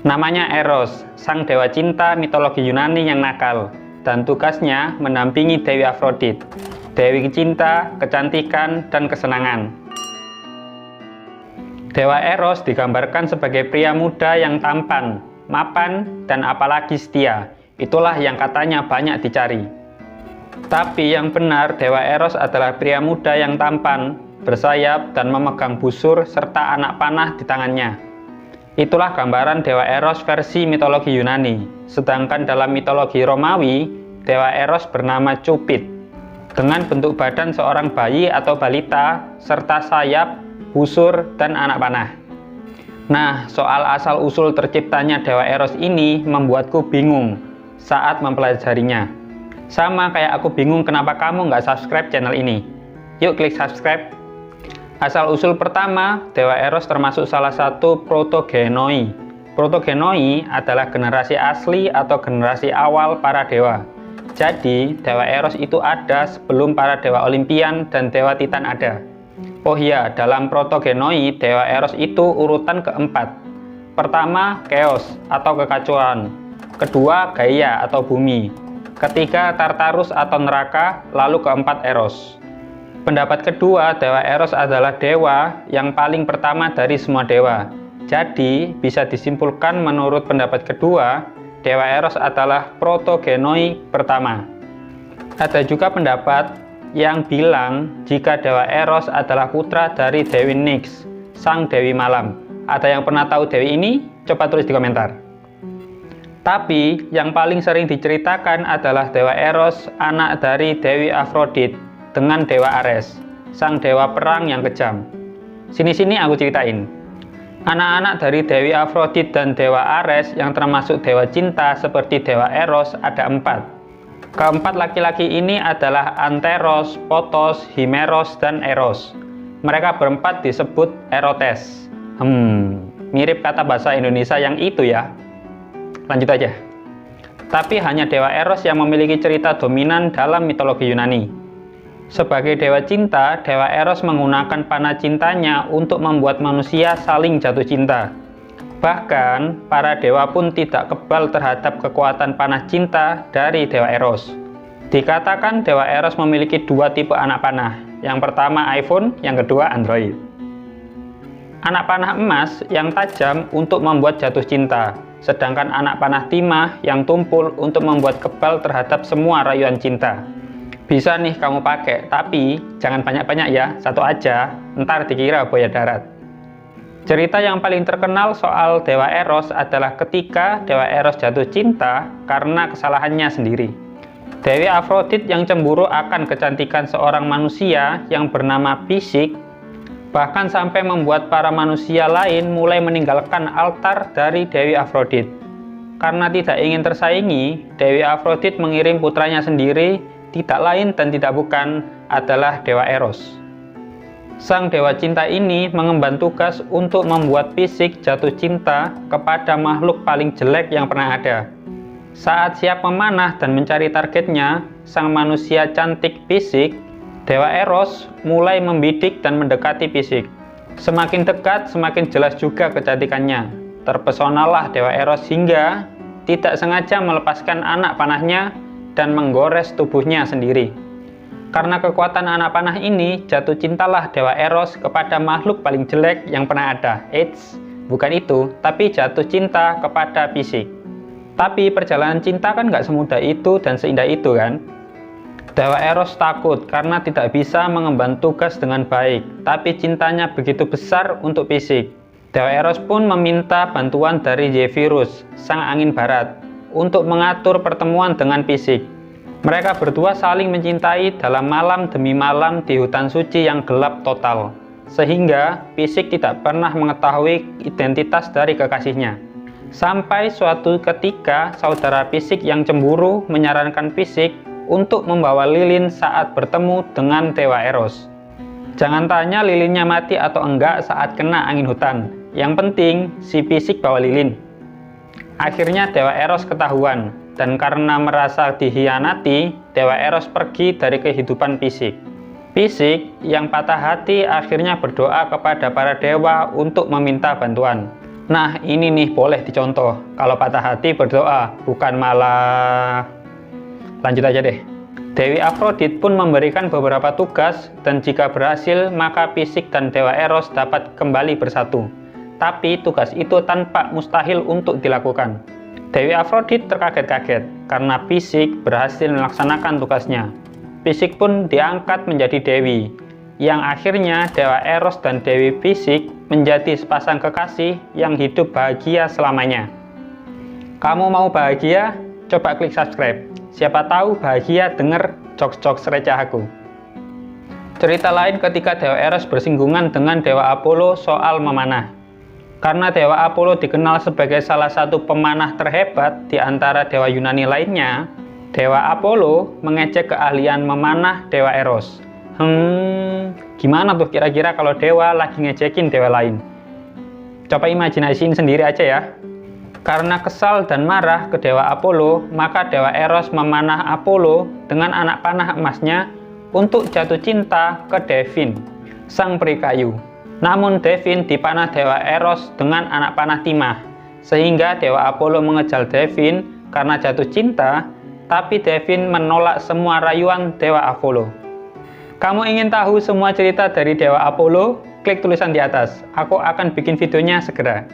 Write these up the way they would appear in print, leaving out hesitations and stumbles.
Namanya Eros, sang dewa cinta mitologi Yunani yang nakal, dan tugasnya mendampingi Dewi Afrodit, dewi cinta, kecantikan, dan kesenangan. Dewa Eros digambarkan sebagai pria muda yang tampan, mapan, dan apalagi setia. Itulah yang katanya banyak dicari. Tapi yang benar, Dewa Eros adalah pria muda yang tampan, bersayap, dan memegang busur serta anak panah di tangannya. Itulah gambaran Dewa Eros versi mitologi Yunani. Sedangkan dalam mitologi Romawi, Dewa Eros bernama Cupid, dengan bentuk badan seorang bayi atau balita, serta sayap, busur, dan anak panah. Nah, soal asal-usul terciptanya Dewa Eros ini membuatku bingung saat mempelajarinya. Sama kayak aku bingung kenapa kamu nggak subscribe channel ini. Yuk klik subscribe. Asal-usul pertama, Dewa Eros termasuk salah satu protogenoi. Protogenoi adalah generasi asli atau generasi awal para dewa. Jadi, Dewa Eros itu ada sebelum para dewa Olimpian dan Dewa Titan ada. Oh iya, dalam protogenoi, Dewa Eros itu urutan keempat. Pertama, Chaos atau kekacauan. Kedua, Gaia atau bumi. Ketiga, Tartarus atau neraka. Lalu keempat, Eros. Pendapat kedua, Dewa Eros adalah dewa yang paling pertama dari semua dewa. Jadi, bisa disimpulkan menurut pendapat kedua, Dewa Eros adalah protogenoi pertama. Ada juga pendapat yang bilang jika Dewa Eros adalah putra dari Dewi Nyx, sang Dewi Malam. Ada yang pernah tahu Dewi ini? Coba tulis di komentar. Tapi yang paling sering diceritakan adalah Dewa Eros, anak dari Dewi Afrodit dengan Dewa Ares, sang dewa perang yang kejam. Sini-sini aku ceritain. Anak-anak dari Dewi Afrodit dan Dewa Ares yang termasuk dewa cinta seperti Dewa Eros ada 4. Keempat laki-laki ini adalah Anteros, Potos, Himeros, dan Eros. Mereka berempat disebut Erotes. Mirip kata bahasa Indonesia yang itu ya. Lanjut aja. Tapi hanya Dewa Eros yang memiliki cerita dominan dalam mitologi Yunani. Sebagai dewa cinta, Dewa Eros menggunakan panah cintanya untuk membuat manusia saling jatuh cinta. Bahkan, para dewa pun tidak kebal terhadap kekuatan panah cinta dari Dewa Eros. Dikatakan Dewa Eros memiliki 2 tipe anak panah. Yang pertama iPhone, yang kedua Android. Anak panah emas yang tajam untuk membuat jatuh cinta. Sedangkan anak panah timah yang tumpul untuk membuat kebal terhadap semua rayuan cinta. Bisa nih kamu pakai, tapi jangan banyak-banyak ya, satu aja, ntar dikira buaya darat. Cerita yang paling terkenal soal Dewa Eros adalah ketika Dewa Eros jatuh cinta karena kesalahannya sendiri. Dewi Afrodit yang cemburu akan kecantikan seorang manusia yang bernama Pisik, bahkan sampai membuat para manusia lain mulai meninggalkan altar dari Dewi Afrodit. Karena tidak ingin tersaingi, Dewi Afrodit mengirim putranya sendiri, tidak lain dan tidak bukan adalah Dewa Eros. Sang dewa cinta ini mengemban tugas untuk membuat Pisik jatuh cinta kepada makhluk paling jelek yang pernah ada. Saat siap memanah dan mencari targetnya, sang manusia cantik Pisik, Dewa Eros mulai membidik dan mendekati Pisik. Semakin dekat, semakin jelas juga kecantikannya. Terpesonalah Dewa Eros hingga tidak sengaja melepaskan anak panahnya dan menggores tubuhnya sendiri. Karena kekuatan anak panah ini, jatuh cintalah Dewa Eros kepada makhluk paling jelek yang pernah ada. Eits, bukan itu, tapi jatuh cinta kepada Pisik. Tapi perjalanan cinta kan nggak semudah itu dan seindah itu kan? Dewa Eros takut karena tidak bisa mengemban tugas dengan baik, tapi cintanya begitu besar untuk Pisik. Dewa Eros pun meminta bantuan dari Zephyrus, sang angin barat, untuk mengatur pertemuan dengan Pisik. Mereka berdua saling mencintai dalam malam demi malam di hutan suci yang gelap total, sehingga Pisik tidak pernah mengetahui identitas dari kekasihnya. Sampai suatu ketika, saudara Pisik yang cemburu menyarankan Pisik untuk membawa lilin saat bertemu dengan Dewa Eros. Jangan tanya lilinnya mati atau enggak saat kena angin hutan. Yang penting, si Pisik bawa lilin. Akhirnya Dewa Eros ketahuan, dan karena merasa dikhianati, Dewa Eros pergi dari kehidupan Pisik. Pisik yang patah hati akhirnya berdoa kepada para dewa untuk meminta bantuan. Nah, ini nih boleh dicontoh. Kalau patah hati berdoa, bukan malah... Lanjut aja deh. Dewi Afrodit pun memberikan beberapa tugas, dan jika berhasil, maka Fisik dan Dewa Eros dapat kembali bersatu. Tapi tugas itu tanpa mustahil untuk dilakukan. Dewi Afrodit terkaget-kaget karena Fisik berhasil melaksanakan tugasnya. Fisik pun diangkat menjadi dewi, yang akhirnya Dewa Eros dan Dewi Fisik menjadi sepasang kekasih yang hidup bahagia selamanya. Kamu mau bahagia? Coba klik subscribe. Siapa tahu bahagia denger jokes-jokes receh aku. Cerita lain ketika Dewa Eros bersinggungan dengan Dewa Apollo soal memanah. Karena Dewa Apollo dikenal sebagai salah satu pemanah terhebat di antara dewa Yunani lainnya, Dewa Apollo mengejek keahlian memanah Dewa Eros. Gimana tuh kira-kira kalau dewa lagi ngejekin dewa lain? Coba imajinasiin sendiri aja ya. Karena kesal dan marah ke Dewa Apollo, maka Dewa Eros memanah Apollo dengan anak panah emasnya untuk jatuh cinta ke Devin, sang peri kayu. Namun Devin dipanah Dewa Eros dengan anak panah timah, sehingga Dewa Apollo mengejar Devin karena jatuh cinta, tapi Devin menolak semua rayuan Dewa Apollo. Kamu ingin tahu semua cerita dari Dewa Apollo? Klik tulisan di atas, aku akan bikin videonya segera.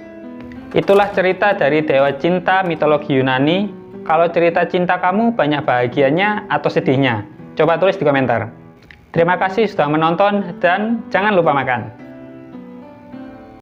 Itulah cerita dari dewa cinta mitologi Yunani. Kalau cerita cinta kamu banyak bahagianya atau sedihnya? Coba tulis di komentar. Terima kasih sudah menonton dan jangan lupa makan.